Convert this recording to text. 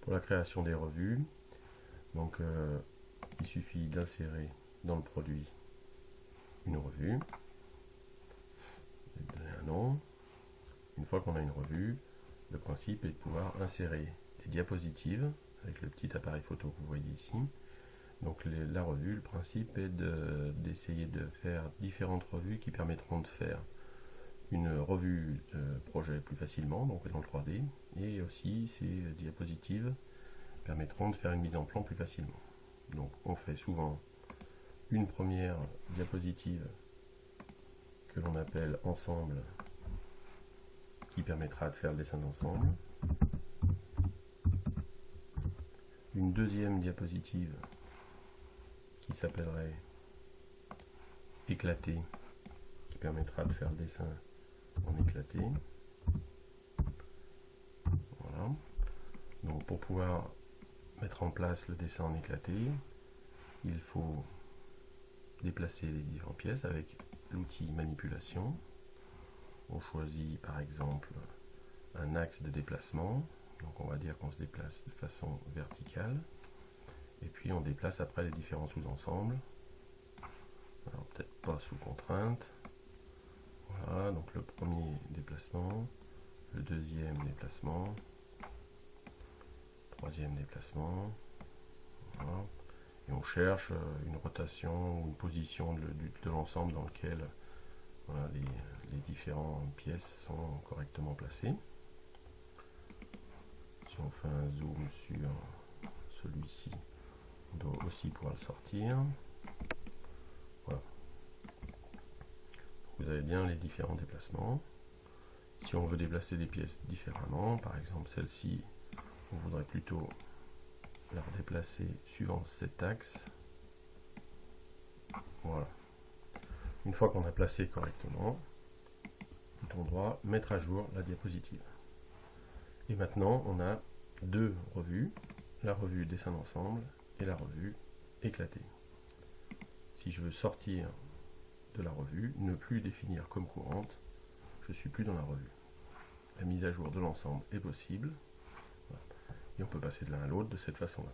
Pour la création des revues, donc il suffit d'insérer dans le produit une revue, de donner un nom. Une fois qu'on a une revue, le principe est de pouvoir insérer des diapositives avec le petit appareil photo que vous voyez ici. Donc la revue, le principe est d'essayer de faire différentes revues qui permettront de faire une revue de projet plus facilement, donc dans le 3D, et aussi ces diapositives permettront de faire une mise en plan plus facilement. Donc on fait souvent une première diapositive que l'on appelle ensemble, qui permettra de faire le dessin d'ensemble. Une deuxième diapositive qui s'appellerait éclaté, qui permettra de faire le dessin en éclaté. Voilà. Donc pour pouvoir mettre en place le dessin en éclaté, il faut déplacer les différentes pièces avec l'outil manipulation. On choisit par exemple un axe de déplacement, donc on va dire qu'on se déplace de façon verticale, et puis on déplace après les différents sous-ensembles. Alors peut-être pas sous contrainte. Voilà, donc le premier déplacement, le deuxième déplacement, troisième déplacement, voilà. Et on cherche une rotation ou une position de l'ensemble dans lequel voilà, les différentes pièces sont correctement placées. Si on fait un zoom sur celui-ci, on doit aussi pouvoir le sortir. Voilà. Vous avez bien les différents déplacements. Si on veut déplacer des pièces différemment, par exemple celle-ci, on voudrait plutôt la redéplacer suivant cet axe. Voilà. Une fois qu'on a placé correctement, bouton droit, mettre à jour la diapositive. Et maintenant, on a deux revues, la revue dessin d'ensemble et la revue éclatée. Si je veux sortir de la revue, ne plus définir comme courante, je ne suis plus dans la revue. La mise à jour de l'ensemble est possible. Voilà. Et on peut passer de l'un à l'autre de cette façon-là.